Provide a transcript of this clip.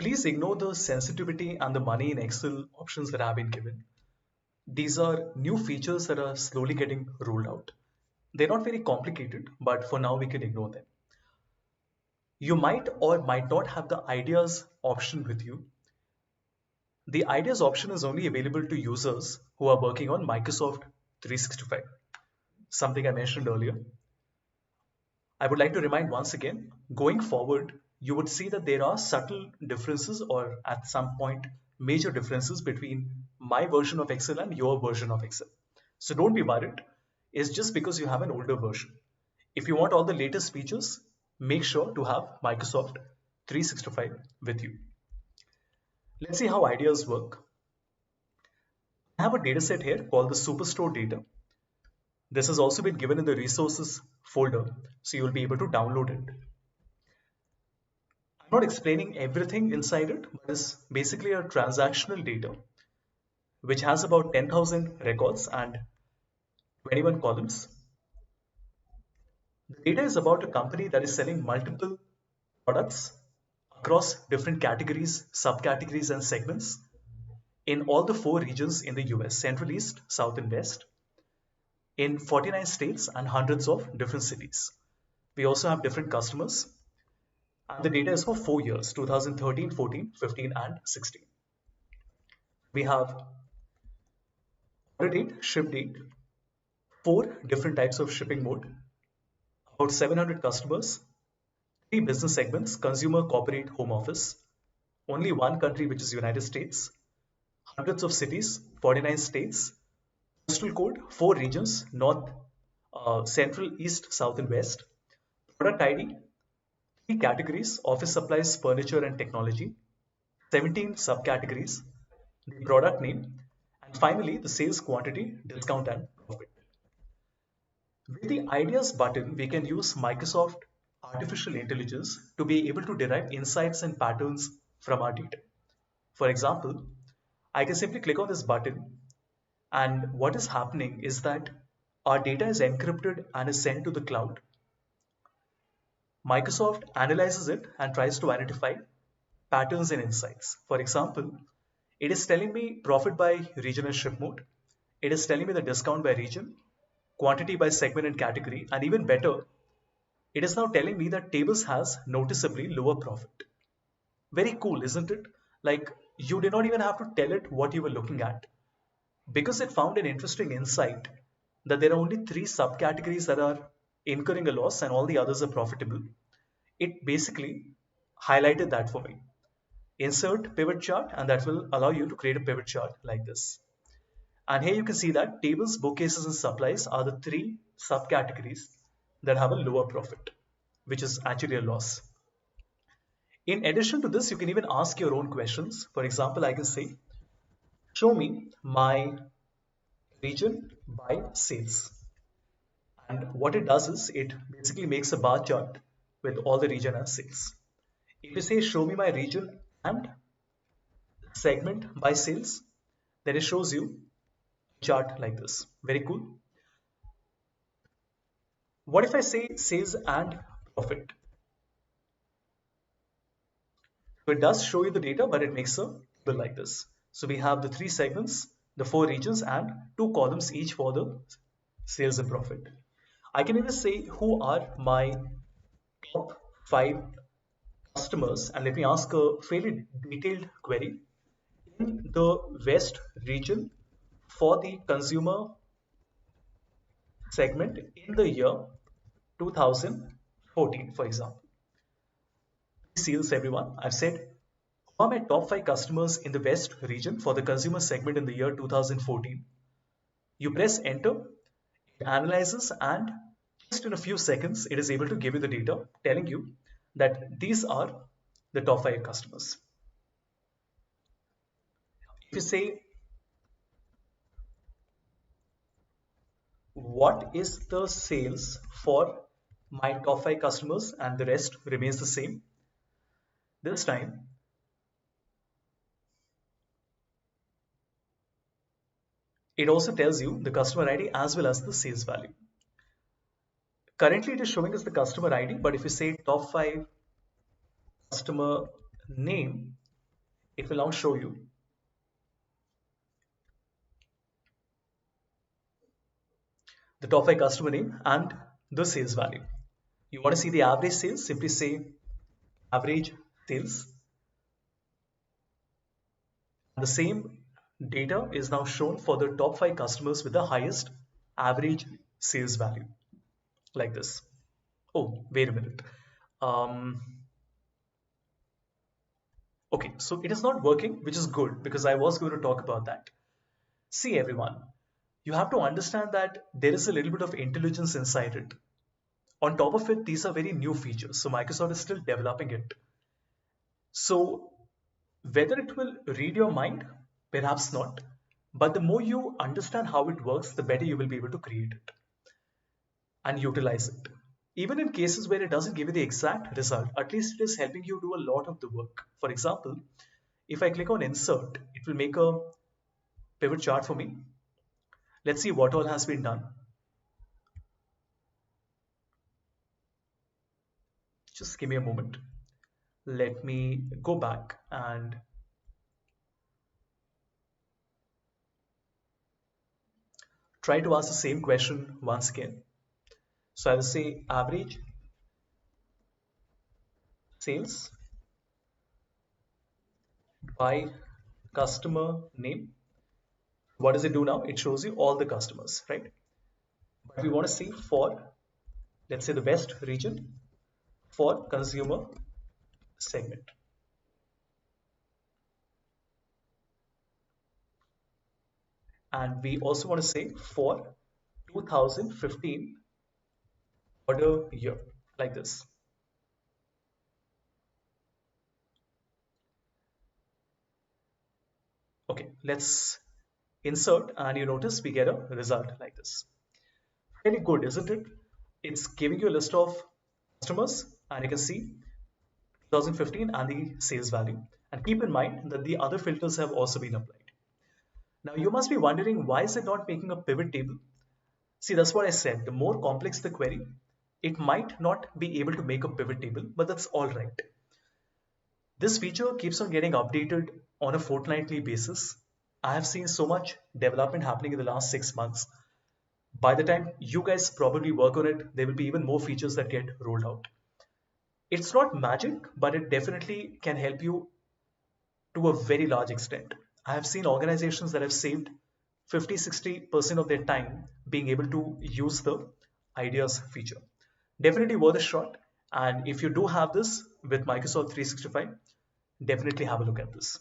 Please ignore the sensitivity and the money in Excel options that have been given. These are new features that are slowly getting rolled out. They're not very complicated, but for now we can ignore them. You might or might not have the ideas option with you. The ideas option is only available to users who are working on Microsoft 365, something I mentioned earlier. I would like to remind once again, going forward, you would see that there are subtle differences or at some point major differences between my version of Excel and your version of Excel. So don't be worried. It's just because you have an older version. If you want all the latest features, make sure to have Microsoft 365 with you. Let's see how ideas work. I have a dataset here called the Superstore data. This has also been given in the resources folder, so you'll be able to download it. I'm not explaining everything inside it, but it's basically a transactional data which has about 10,000 records and 21 columns. The data is about a company that is selling multiple products across different categories, subcategories, and segments in all the four regions in the US: Central, East, South, and West, in 49 states and hundreds of different cities. We also have different customers, and the data is for 4 years: 2013, 14, 15, and 16. We have order date, ship date, four different types of shipping mode, about 700 customers, three business segments: consumer, corporate, home office, only one country, which is United States, hundreds of cities, 49 states, postal code, four regions: North, Central, East, South, and West, product ID, three categories: office supplies, furniture, and technology, 17 subcategories, the product name, and finally the sales quantity, discount, and profit. With the Ideas button, we can use Microsoft Artificial Intelligence to be able to derive insights and patterns from our data. For example, I can simply click on this button, and what is happening is that our data is encrypted and is sent to the cloud. Microsoft analyzes it and tries to identify patterns and insights. For example, it is telling me profit by region and ship mode. It is telling me the discount by region, quantity by segment and category, and even better, it is now telling me that tables has noticeably lower profit. Very cool, isn't it? Like, you did not even have to tell it what you were looking at. Because it found an interesting insight that there are only three subcategories that are incurring a loss and all the others are profitable, it basically highlighted that for me. Insert pivot chart, and that will allow you to create a pivot chart like this. And here you can see that tables, bookcases, and supplies are the three subcategories that have a lower profit, which is actually a loss. In addition to this, you can even ask your own questions. For example, I can say, show me my region by sales. And what it does is it basically makes a bar chart with all the region and sales. If you say show me my region and segment by sales, then it shows you a chart like this. Very cool. What if I say sales and profit? So it does show you the data, but it makes a table like this. So we have the three segments, the four regions, and two columns each for the sales and profit. I can even say who are my top five customers, and let me ask a fairly detailed query. In the West region, for the consumer segment in the year 2014, for example. Sales, everyone. I've said who are my top five customers in the West region for the consumer segment in the year 2014. You press enter, it analyzes, and just in a few seconds, it is able to give you the data telling you that these are the top five customers. If you say, what is the sales for my top five customers, and the rest remains the same, this time it also tells you the customer ID as well as the sales value. Currently it is showing us the customer ID, but if you say top five customer name, It will now show you the top 5 customer name and the sales value. You want to see the average sales? Simply say average sales. The same data is now shown for the top 5 customers with the highest average sales value, like this. Oh, wait a minute. Um, okay, so it is not working, which is good because I was going to talk about that. See, everyone, you have to understand that there is a little bit of intelligence inside it. On top of it, these are very new features, so Microsoft is still developing it. So whether it will read your mind, perhaps not. But the more you understand how it works, the better you will be able to create it and utilize it. Even in cases where it doesn't give you the exact result, at least it is helping you do a lot of the work. For example, if I click on insert, it will make a pivot chart for me. Let's see what all has been done. Just give me a moment. Let me go back and try to ask the same question once again. So I will say average sales by customer name. What does it do now? It shows you all the customers, right? But we want to see for, let's say, the West region for consumer segment. And we also want to say for 2015 order year, like this. Okay, let's insert and you notice we get a result like this. Really good, isn't it? It's giving you a list of customers and you can see 2015 and the sales value. And keep in mind that the other filters have also been applied. Now you must be wondering, why is it not making a pivot table? See, that's what I said. The more complex the query, it might not be able to make a pivot table, but that's all right. This feature keeps on getting updated on a fortnightly basis. I have seen so much development happening in the last 6 months. By the time you guys probably work on it, there will be even more features that get rolled out. It's not magic, but it definitely can help you to a very large extent. I have seen organizations that have saved 50-60% of their time being able to use the ideas feature. Definitely worth a shot. And if you do have this with Microsoft 365, definitely have a look at this.